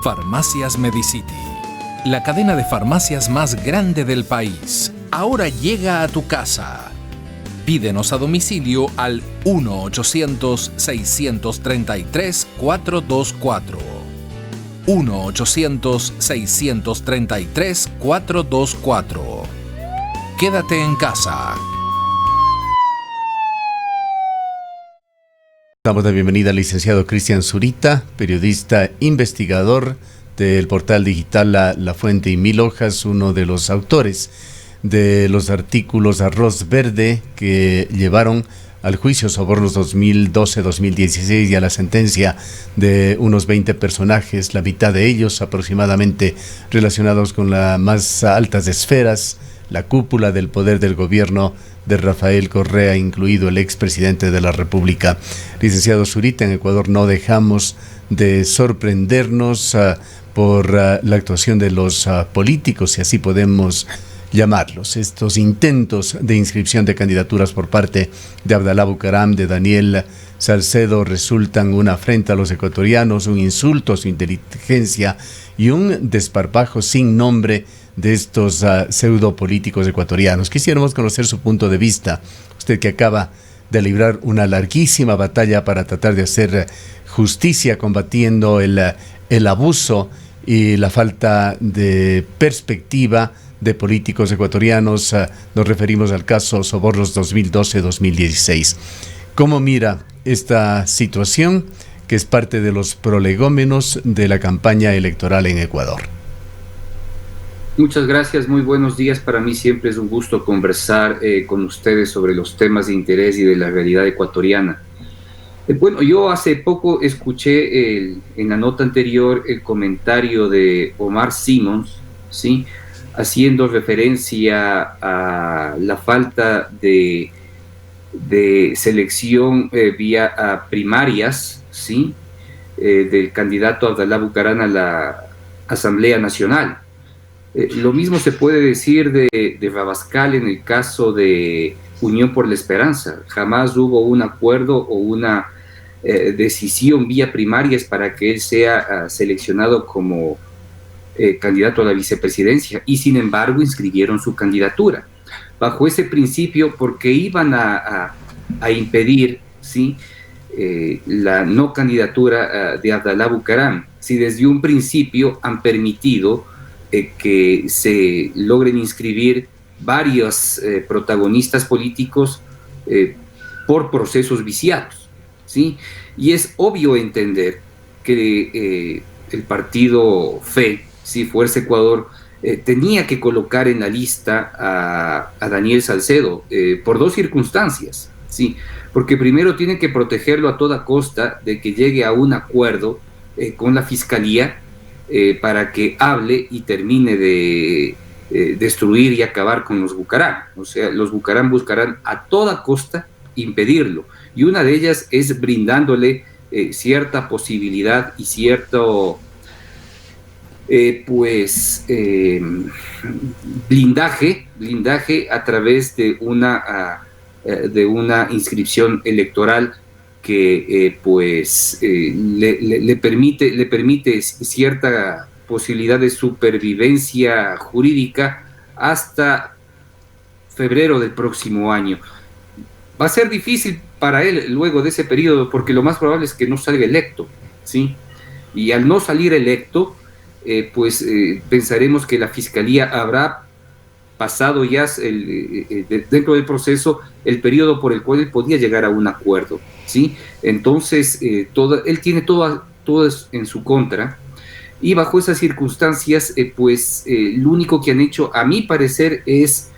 Farmacias Medicity, la cadena de farmacias más grande del país, ahora llega a tu casa. Pídenos a domicilio al 1-800-633-424. 1-800-633-424. Quédate en casa. Damos la bienvenida al licenciado Cristian Zurita, periodista investigador del portal digital La Fuente y Mil Hojas, uno de los autores de los artículos Arroz Verde que llevaron al juicio sobornos 2012-2016 y a la sentencia de unos 20 personajes, la mitad de ellos aproximadamente relacionados con las más altas esferas, la cúpula del poder del gobierno de Rafael Correa, incluido el expresidente de la República. Licenciado Zurita, en Ecuador no dejamos de sorprendernos por la actuación de los políticos, si así podemos llamarlos. Estos intentos de inscripción de candidaturas por parte de Abdalá Bucaram, de Daniel Salcedo, resultan una afrenta a los ecuatorianos, un insulto a su inteligencia y un desparpajo sin nombre de estos pseudo políticos ecuatorianos. Quisiéramos conocer su punto de vista, usted que acaba de librar una larguísima batalla para tratar de hacer justicia combatiendo el abuso y la falta de perspectiva de políticos ecuatorianos. Nos referimos al caso Sobornos 2012-2016. ¿Cómo mira esta situación que es parte de los prolegómenos de la campaña electoral en Ecuador? Muchas gracias, muy buenos días. Para mí siempre es un gusto conversar con ustedes sobre los temas de interés y de la realidad ecuatoriana. Bueno, yo hace poco escuché en la nota anterior el comentario de Omar Simons, ¿sí?, haciendo referencia a la falta de selección vía primarias, ¿sí?, del candidato Abdalá Bucaram a la Asamblea Nacional. Lo mismo se puede decir de Rabascal en el caso de Unión por la Esperanza. Jamás hubo un acuerdo o una decisión vía primarias para que él sea seleccionado como candidato a la vicepresidencia, y sin embargo inscribieron su candidatura bajo ese principio, porque iban a impedir, ¿sí?, la no candidatura de Abdalá Bucaram, si desde un principio han permitido que se logren inscribir varios protagonistas políticos por procesos viciados, ¿sí? Y es obvio entender que el partido FE, ¿sí?, Fuerza Ecuador, tenía que colocar en la lista a Daniel Salcedo por dos circunstancias, ¿sí? Porque primero tienen que protegerlo a toda costa de que llegue a un acuerdo con la Fiscalía para que hable y termine de destruir y acabar con los Bucaram. O sea, los Bucaram buscarán a toda costa impedirlo, y una de ellas es brindándole cierta posibilidad y cierto blindaje a través de una inscripción electoral que le permite cierta posibilidad de supervivencia jurídica hasta febrero del próximo año. Va a ser difícil para él luego de ese periodo, porque lo más probable es que no salga electo, ¿sí? Y al no salir electo, pensaremos que la Fiscalía habrá pasado ya dentro del proceso el periodo por el cual él podía llegar a un acuerdo, ¿sí? Entonces, él tiene todo en su contra, y bajo esas circunstancias, lo único que han hecho, a mi parecer, es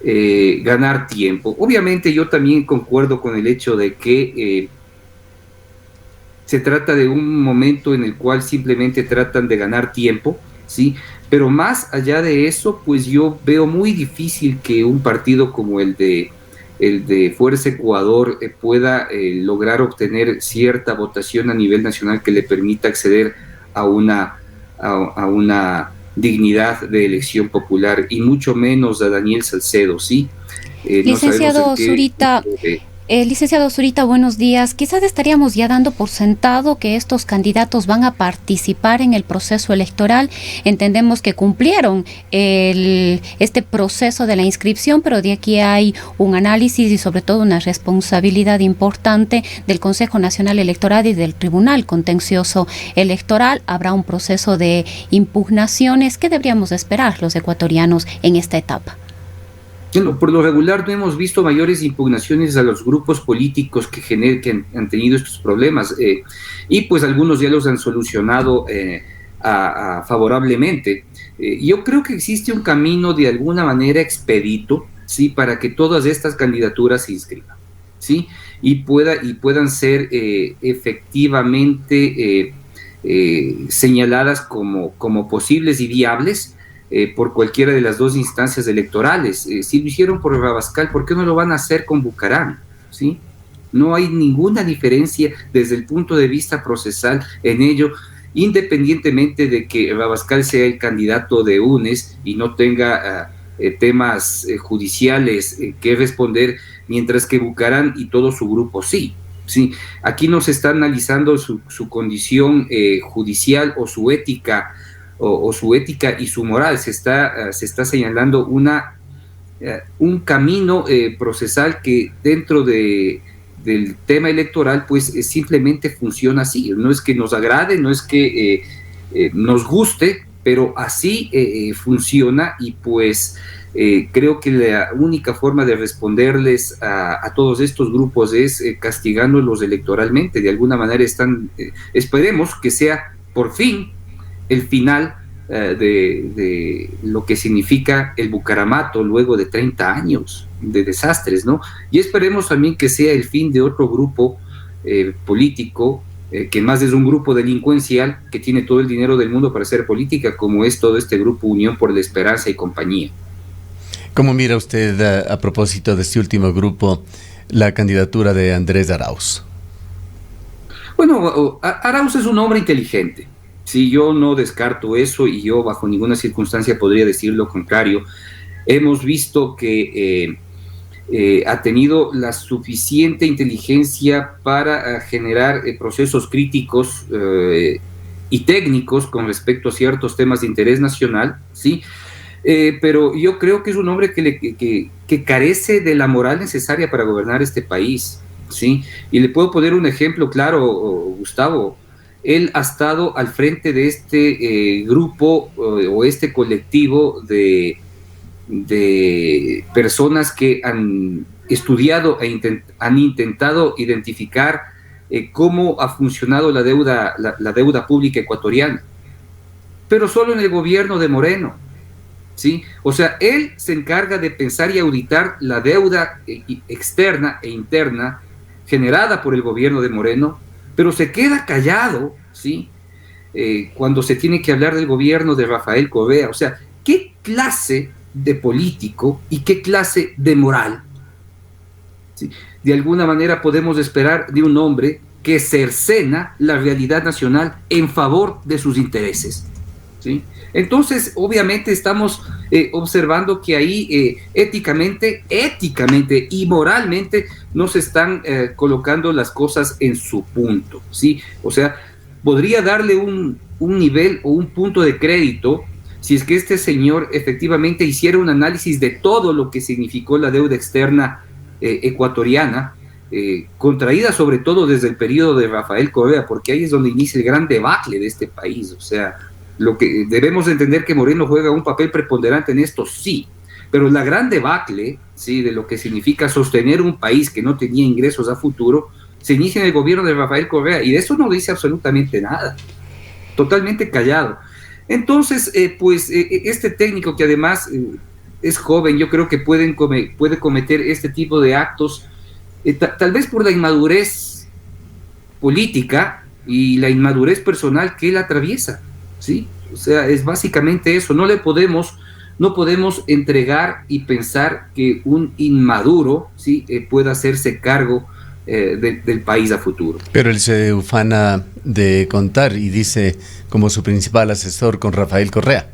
ganar tiempo. Obviamente yo también concuerdo con el hecho de que se trata de un momento en el cual simplemente tratan de ganar tiempo, ¿sí? Pero más allá de eso, pues yo veo muy difícil que un partido como el de Fuerza Ecuador pueda lograr obtener cierta votación a nivel nacional que le permita acceder a una dignidad de elección popular, y mucho menos a Daniel Salcedo, ¿sí? Licenciado Zurita, Licenciado Zurita, buenos días. Quizás estaríamos ya dando por sentado que estos candidatos van a participar en el proceso electoral. Entendemos que cumplieron este proceso de la inscripción, pero de aquí hay un análisis y sobre todo una responsabilidad importante del Consejo Nacional Electoral y del Tribunal Contencioso Electoral. Habrá un proceso de impugnaciones. ¿Qué deberíamos esperar los ecuatorianos en esta etapa? Bueno, por lo regular no hemos visto mayores impugnaciones a los grupos políticos que han tenido estos problemas y pues algunos ya los han solucionado favorablemente. Yo creo que existe un camino de alguna manera expedito, ¿sí?, para que todas estas candidaturas se inscriban, ¿sí?, y puedan ser efectivamente señaladas como posibles y viables por cualquiera de las dos instancias electorales. Si lo hicieron por Rabascal, ¿por qué no lo van a hacer con Bucaram? ¿Sí? No hay ninguna diferencia desde el punto de vista procesal en ello, independientemente de que Rabascal sea el candidato de UNES y no tenga temas judiciales que responder, mientras que Bucaram y todo su grupo sí. Sí, aquí no se está analizando su condición judicial o su ética su ética y su moral. Se está señalando un camino procesal que dentro del tema electoral pues simplemente funciona así. No es que nos agrade, no es que nos guste, pero así funciona y pues creo que la única forma de responderles a todos estos grupos es castigándolos electoralmente. De alguna manera esperemos que sea por fin el final de lo que significa el Bucaramato luego de 30 años de desastres, ¿no? Y esperemos también que sea el fin de otro grupo político, que más es un grupo delincuencial que tiene todo el dinero del mundo para hacer política, como es todo este grupo Unión por la Esperanza y compañía. ¿Cómo mira usted, a propósito de este último grupo, la candidatura de Andrés Arauz? Bueno, Arauz es un hombre inteligente. Sí, yo no descarto eso y yo bajo ninguna circunstancia podría decir lo contrario. Hemos visto que ha tenido la suficiente inteligencia para generar procesos críticos y técnicos con respecto a ciertos temas de interés nacional, ¿sí? Pero yo creo que es un hombre que carece de la moral necesaria para gobernar este país, ¿sí? Y le puedo poner un ejemplo claro, Gustavo. Él ha estado al frente de este grupo o este colectivo de personas que han estudiado han intentado identificar cómo ha funcionado la deuda pública ecuatoriana, pero solo en el gobierno de Moreno, ¿sí? O sea, él se encarga de pensar y auditar la deuda externa e interna generada por el gobierno de Moreno, pero se queda callado, ¿sí? Cuando se tiene que hablar del gobierno de Rafael Correa. O sea, ¿qué clase de político y qué clase de moral, ¿sí?, de alguna manera podemos esperar de un hombre que cercena la realidad nacional en favor de sus intereses, ¿sí? Entonces, obviamente estamos observando que ahí éticamente y moralmente no se están colocando las cosas en su punto, ¿sí? O sea, podría darle un nivel o un punto de crédito si es que este señor efectivamente hiciera un análisis de todo lo que significó la deuda externa ecuatoriana, contraída sobre todo desde el periodo de Rafael Correa, porque ahí es donde inicia el gran debacle de este país. O sea, lo que debemos entender que Moreno juega un papel preponderante en esto, sí, pero la gran debacle, sí, de lo que significa sostener un país que no tenía ingresos a futuro, se inicia en el gobierno de Rafael Correa, y de eso no dice absolutamente nada, totalmente callado. Entonces, este técnico que además es joven, yo creo que puede cometer este tipo de actos, tal vez por la inmadurez política y la inmadurez personal que él atraviesa, ¿sí? O sea, es básicamente eso. No podemos entregar y pensar que un inmaduro, ¿sí?, pueda hacerse cargo del país a futuro. Pero él se ufana de contar y dice como su principal asesor con Rafael Correa.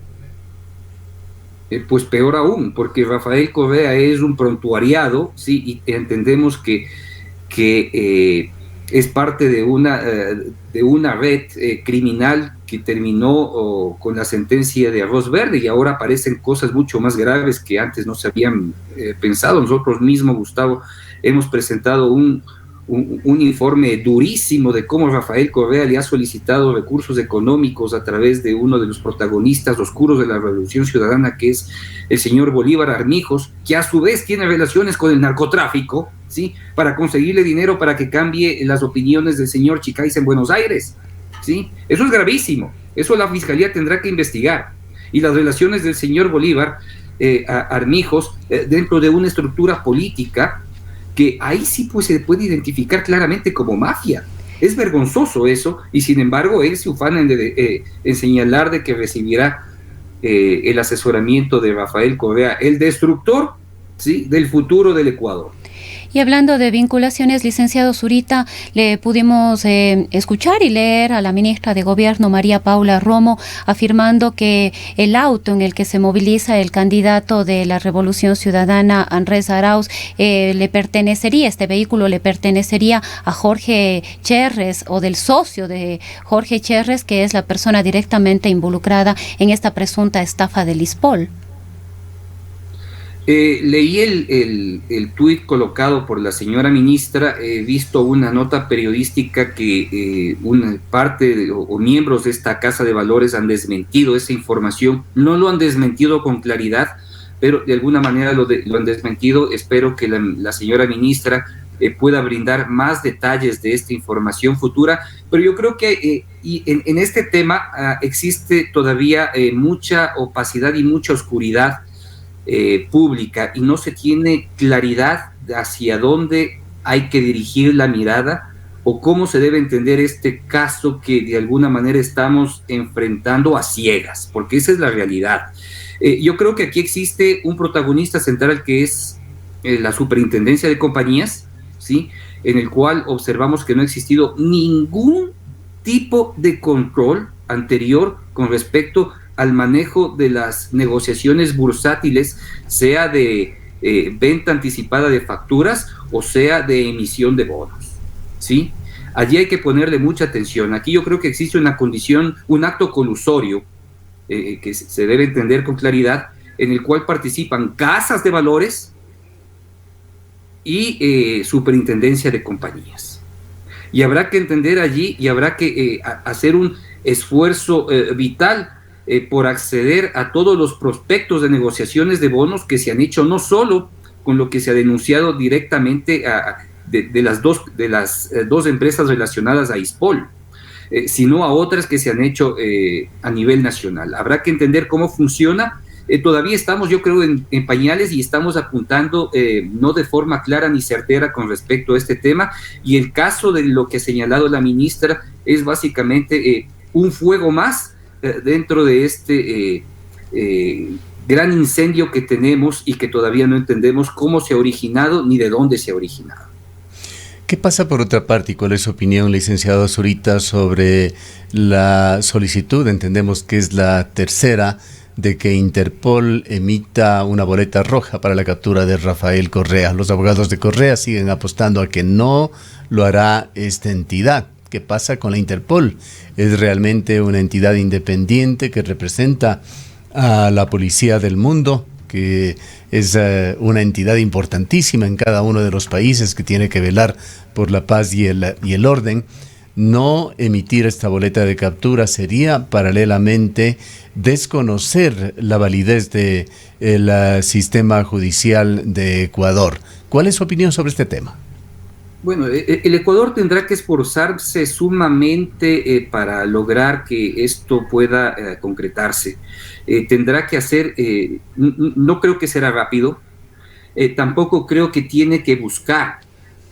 Pues peor aún, porque Rafael Correa es un prontuariado, ¿sí?, y entendemos que que es parte de una red criminal que terminó con la sentencia de Arroz Verde, y ahora aparecen cosas mucho más graves que antes no se habían pensado. Nosotros mismos, Gustavo, hemos presentado un informe durísimo de cómo Rafael Correa le ha solicitado recursos económicos a través de uno de los protagonistas oscuros de la Revolución Ciudadana, que es el señor Bolívar Armijos, que a su vez tiene relaciones con el narcotráfico, ¿sí?, para conseguirle dinero para que cambie las opiniones del señor Chicaiz en Buenos Aires, ¿sí? Eso es gravísimo, eso la Fiscalía tendrá que investigar. Y las relaciones del señor Bolívar Armijos dentro de una estructura política que ahí sí pues se puede identificar claramente como mafia. Es vergonzoso eso, y sin embargo él se ufana en señalar de que recibirá el asesoramiento de Rafael Correa, el destructor, ¿sí?, del futuro del Ecuador. Y hablando de vinculaciones, licenciado Zurita, le pudimos escuchar y leer a la ministra de Gobierno, María Paula Romo, afirmando que el auto en el que se moviliza el candidato de la Revolución Ciudadana, Andrés Arauz, este vehículo le pertenecería a Jorge Cherres, o del socio de Jorge Cherres, que es la persona directamente involucrada en esta presunta estafa del ISPOL. Leí el tuit colocado por la señora ministra, he visto una nota periodística que una parte o miembros de esta Casa de Valores han desmentido esa información. No lo han desmentido con claridad, pero de alguna manera lo han desmentido. Espero que la señora ministra pueda brindar más detalles de esta información futura, pero yo creo que en este tema existe todavía mucha opacidad y mucha oscuridad pública, y no se tiene claridad hacia dónde hay que dirigir la mirada o cómo se debe entender este caso que de alguna manera estamos enfrentando a ciegas, porque esa es la realidad. Yo creo que aquí existe un protagonista central que es la Superintendencia de Compañías, ¿sí?, en el cual observamos que no ha existido ningún tipo de control anterior con respecto al manejo de las negociaciones bursátiles, sea de venta anticipada de facturas o sea de emisión de bonos, ¿sí? Allí hay que ponerle mucha atención. Aquí yo creo que existe una condición, un acto colusorio que se debe entender con claridad, en el cual participan casas de valores y superintendencia de compañías. Y habrá que entender allí y habrá que hacer un esfuerzo vital por acceder a todos los prospectos de negociaciones de bonos que se han hecho, no solo con lo que se ha denunciado directamente de las dos empresas relacionadas a ISPOL, sino a otras que se han hecho a nivel nacional. Habrá que entender cómo funciona. Todavía estamos, yo creo, en pañales, y estamos apuntando no de forma clara ni certera con respecto a este tema, y el caso de lo que ha señalado la ministra es básicamente un fuego más dentro de este gran incendio que tenemos y que todavía no entendemos cómo se ha originado ni de dónde se ha originado. ¿Qué pasa por otra parte y cuál es su opinión, licenciado Zurita, sobre la solicitud, entendemos que es la tercera, de que Interpol emita una boleta roja para la captura de Rafael Correa? Los abogados de Correa siguen apostando a que no lo hará esta entidad. ¿Qué pasa con la Interpol? ¿Es realmente una entidad independiente que representa a la policía del mundo, que es una entidad importantísima en cada uno de los países, que tiene que velar por la paz y el orden? No emitir esta boleta de captura sería paralelamente desconocer la validez del sistema judicial de Ecuador. ¿Cuál es su opinión sobre este tema? Bueno, el Ecuador tendrá que esforzarse sumamente para lograr que esto pueda concretarse. Tendrá que hacer, no creo que será rápido, tampoco creo que tiene que buscar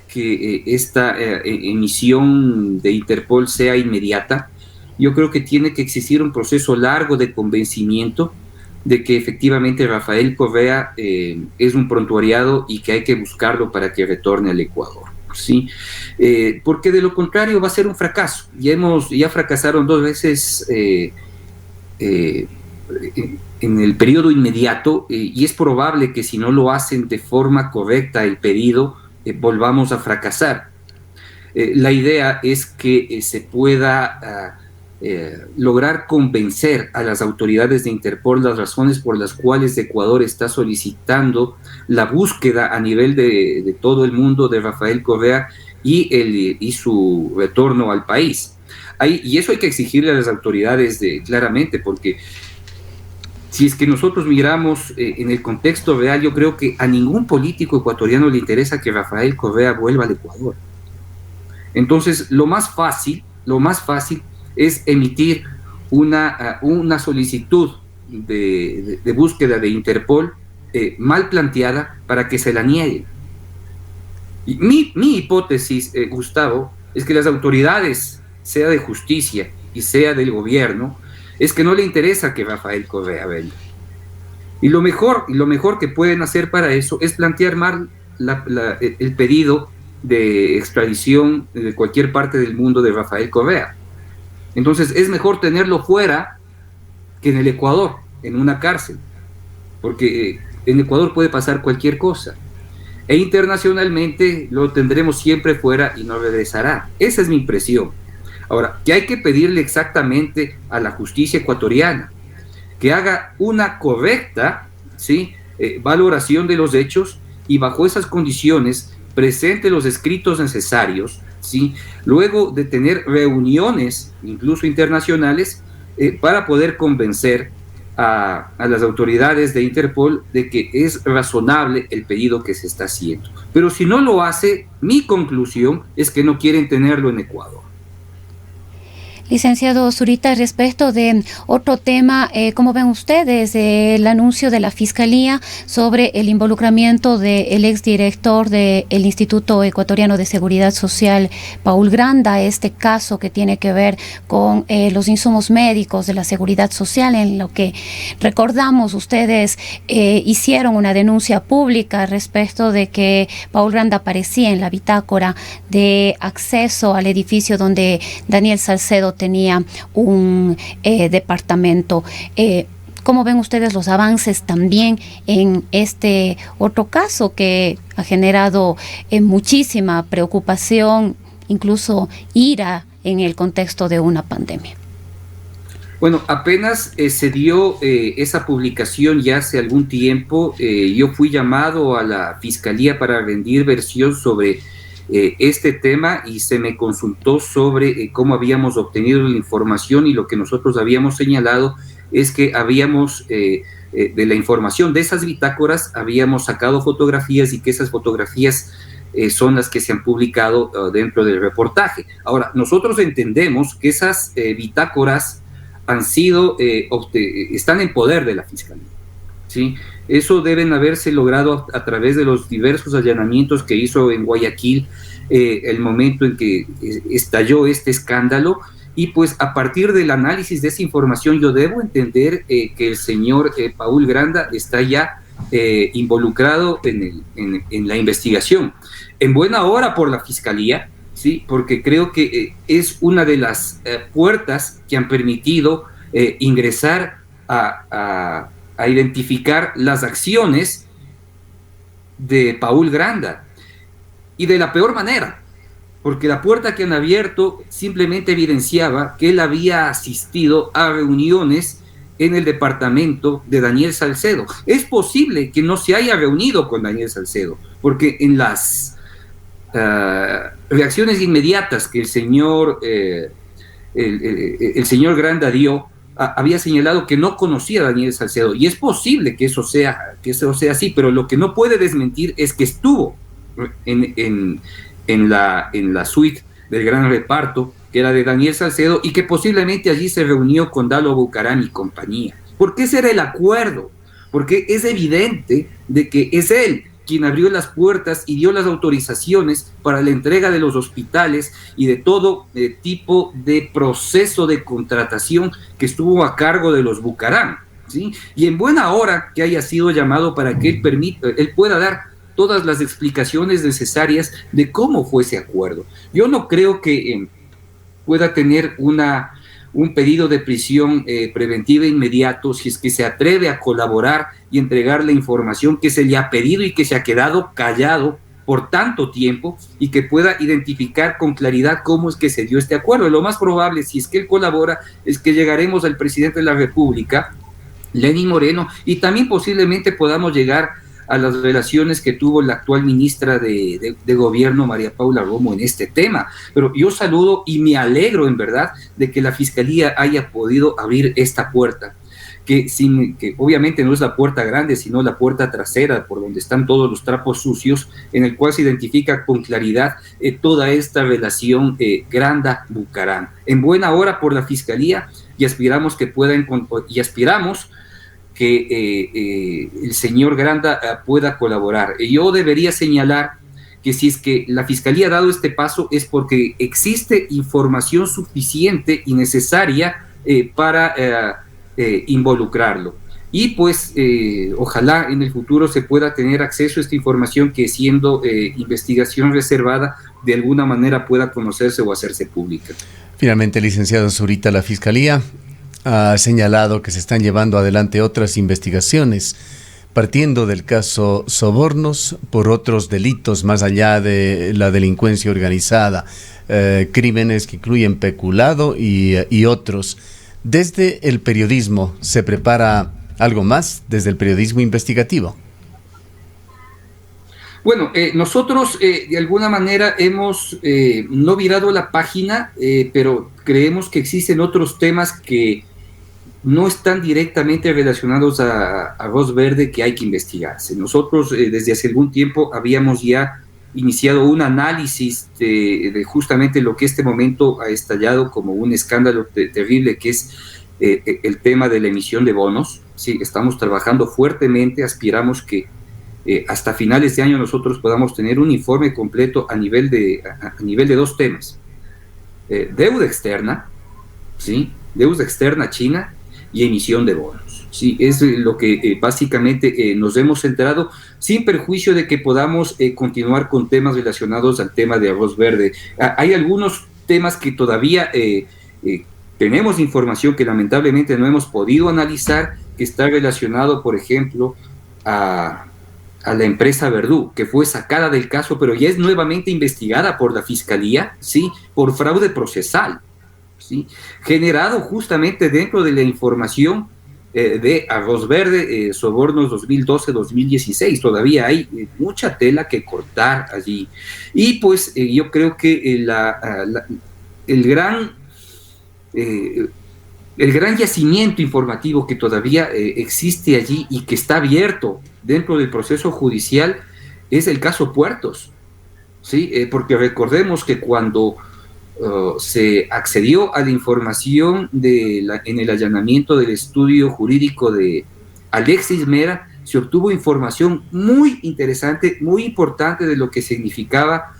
que esta emisión de Interpol sea inmediata. Yo creo que tiene que existir un proceso largo de convencimiento de que efectivamente Rafael Correa es un prontuariado y que hay que buscarlo para que retorne al Ecuador, ¿sí? Porque de lo contrario va a ser un fracaso. Ya fracasaron 2 veces en el periodo inmediato, y es probable que si no lo hacen de forma correcta el pedido, volvamos a fracasar. La idea es que se pueda lograr convencer a las autoridades de Interpol las razones por las cuales Ecuador está solicitando la búsqueda a nivel de todo el mundo de Rafael Correa y su retorno al país. Y eso hay que exigirle a las autoridades claramente, porque si es que nosotros miramos en el contexto real, yo creo que a ningún político ecuatoriano le interesa que Rafael Correa vuelva al Ecuador. Entonces, lo más fácil es emitir una solicitud de búsqueda de Interpol mal planteada para que se la nieguen. Y mi hipótesis, Gustavo, es que las autoridades, sea de justicia y sea del gobierno, es que no le interesa que Rafael Correa venga. Y lo mejor que pueden hacer para eso es plantear mal el pedido de extradición de cualquier parte del mundo de Rafael Correa. Entonces es mejor tenerlo fuera que en el Ecuador, en una cárcel, porque en Ecuador puede pasar cualquier cosa. E internacionalmente lo tendremos siempre fuera y no regresará. Esa es mi impresión. Ahora, que hay que pedirle exactamente a la justicia ecuatoriana que haga una correcta, ¿sí?, valoración de los hechos y bajo esas condiciones presente los escritos necesarios, ¿sí?, luego de tener reuniones, incluso internacionales, para poder convencer a las autoridades de Interpol de que es razonable el pedido que se está haciendo. Pero si no lo hace, mi conclusión es que no quieren tenerlo en Ecuador. Licenciado Zurita, respecto de otro tema, ¿cómo ven ustedes el anuncio de la Fiscalía sobre el involucramiento del exdirector del Instituto Ecuatoriano de Seguridad Social, Paul Granda, este caso que tiene que ver con los insumos médicos de la seguridad social, en lo que recordamos ustedes hicieron una denuncia pública respecto de que Paul Granda aparecía en la bitácora de acceso al edificio donde Daniel Salcedo tenía un departamento? ¿Cómo ven ustedes los avances también en este otro caso que ha generado muchísima preocupación, incluso ira en el contexto de una pandemia? Bueno, apenas se dio esa publicación ya hace algún tiempo, yo fui llamado a la Fiscalía para rendir versión sobre este tema y se me consultó sobre cómo habíamos obtenido la información, y lo que nosotros habíamos señalado es que habíamos, de la información de esas bitácoras, habíamos sacado fotografías y que esas fotografías son las que se han publicado dentro del reportaje. Ahora, nosotros entendemos que esas bitácoras han sido, están en poder de la Fiscalía, ¿sí? Eso deben haberse logrado a través de los diversos allanamientos que hizo en Guayaquil el momento en que estalló este escándalo, y pues a partir del análisis de esa información yo debo entender que el señor Paul Granda está ya involucrado en la investigación. En buena hora por la Fiscalía, ¿sí?, porque creo que es una de las puertas que han permitido ingresar a identificar las acciones de Paul Granda, y de la peor manera, porque la puerta que han abierto simplemente evidenciaba que él había asistido a reuniones en el departamento de Daniel Salcedo. Es posible que no se haya reunido con Daniel Salcedo, porque en las reacciones inmediatas que el señor Granda dio, había señalado que no conocía a Daniel Salcedo, y es posible que eso sea así, pero lo que no puede desmentir es que estuvo en la suite del gran reparto, que era de Daniel Salcedo, y que posiblemente allí se reunió con Dalo Bucaram y compañía. ¿Por qué ese era el acuerdo? Porque es evidente de que es él quien abrió las puertas y dio las autorizaciones para la entrega de los hospitales y de todo tipo de proceso de contratación que estuvo a cargo de los Bucaram, ¿sí? Y en buena hora que haya sido llamado para que él pueda dar todas las explicaciones necesarias de cómo fue ese acuerdo. Yo no creo que pueda tener un pedido de prisión preventiva inmediato si es que se atreve a colaborar y entregar la información que se le ha pedido y que se ha quedado callado por tanto tiempo y que pueda identificar con claridad cómo es que se dio este acuerdo. Lo más probable, si es que él colabora, es que llegaremos al presidente de la República, Lenín Moreno, y también posiblemente podamos llegar a las relaciones que tuvo la actual ministra de Gobierno, María Paula Romo, en este tema. Pero yo saludo y me alegro en verdad de que la Fiscalía haya podido abrir esta puerta, que obviamente no es la puerta grande, sino la puerta trasera, por donde están todos los trapos sucios, en el cual se identifica con claridad toda esta relación Granda-Bucaram. En buena hora por la Fiscalía, y aspiramos que el señor Granda pueda colaborar. Yo debería señalar que si es que la Fiscalía ha dado este paso es porque existe información suficiente y necesaria para involucrarlo. Y pues ojalá en el futuro se pueda tener acceso a esta información que, siendo investigación reservada, de alguna manera pueda conocerse o hacerse pública. Finalmente, licenciado Zurita, la Fiscalía ha señalado que se están llevando adelante otras investigaciones, partiendo del caso sobornos por otros delitos más allá de la delincuencia organizada, crímenes que incluyen peculado y otros. Desde el periodismo, ¿se prepara algo más desde el periodismo investigativo? Bueno, nosotros de alguna manera hemos no virado la página, pero creemos que existen otros temas que no están directamente relacionados a Arroz Verde que hay que investigarse. Nosotros desde hace algún tiempo habíamos ya iniciado un análisis de justamente lo que este momento ha estallado como un escándalo terrible, que es el tema de la emisión de bonos. Sí, estamos trabajando fuertemente, aspiramos que hasta finales de año nosotros podamos tener un informe completo a nivel de dos temas. Deuda externa, ¿sí? Deuda externa china y emisión de bonos. Sí, es lo que básicamente nos hemos centrado, sin perjuicio de que podamos continuar con temas relacionados al tema de Arroz Verde. Hay algunos temas que todavía tenemos información que lamentablemente no hemos podido analizar, que está relacionado, por ejemplo, a la empresa Verdú, que fue sacada del caso, pero ya es nuevamente investigada por la Fiscalía, ¿sí?, por fraude procesal, ¿sí?, generado justamente dentro de la información de Arroz Verde, sobornos 2012-2016. Todavía hay mucha tela que cortar allí. Y pues yo creo que el gran yacimiento informativo que todavía existe allí y que está abierto dentro del proceso judicial es el caso Puertos, ¿sí? Porque recordemos que cuando se accedió a la información en el allanamiento del estudio jurídico de Alexis Mera, se obtuvo información muy interesante, muy importante de lo que significaba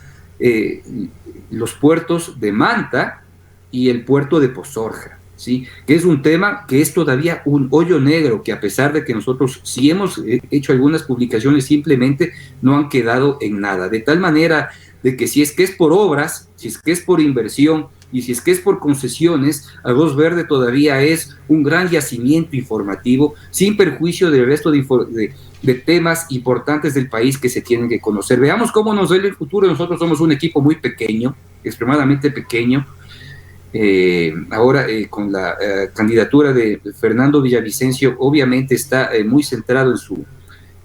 los puertos de Manta y el puerto de Pozorja, ¿sí?, que es un tema que es todavía un hoyo negro, que a pesar de que nosotros sí hemos hecho algunas publicaciones, simplemente no han quedado en nada, de tal manera de que si es que es por obras, si es que es por inversión y si es que es por concesiones, Arroz Verde todavía es un gran yacimiento informativo, sin perjuicio del resto de temas importantes del país que se tienen que conocer. Veamos cómo nos ve el futuro. Nosotros somos un equipo muy pequeño, extremadamente pequeño. Ahora con la candidatura de Fernando Villavicencio, obviamente está muy centrado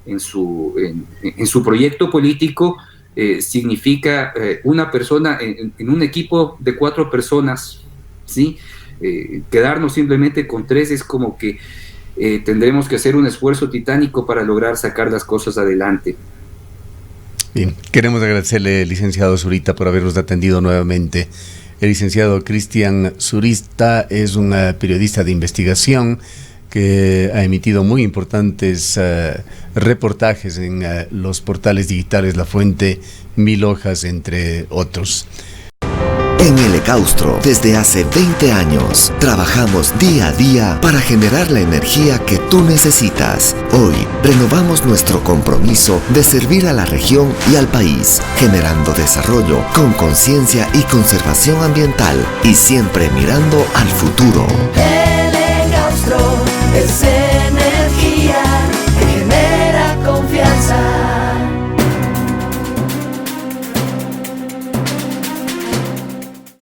en su proyecto político. Significa una persona en un equipo de 4 personas, ¿sí? Quedarnos simplemente con 3 es como que tendremos que hacer un esfuerzo titánico para lograr sacar las cosas adelante. Bien, queremos agradecerle, licenciado Zurita, por habernos atendido nuevamente. El licenciado Cristian Zurita es un periodista de investigación que ha emitido muy importantes reportajes en los portales digitales La Fuente, Mil Hojas, entre otros. En el Ecaustro, desde hace 20 años, trabajamos día a día para generar la energía que tú necesitas. Hoy, renovamos nuestro compromiso de servir a la región y al país, generando desarrollo con conciencia y conservación ambiental, y siempre mirando al futuro. El Ecaustro es energía que genera confianza.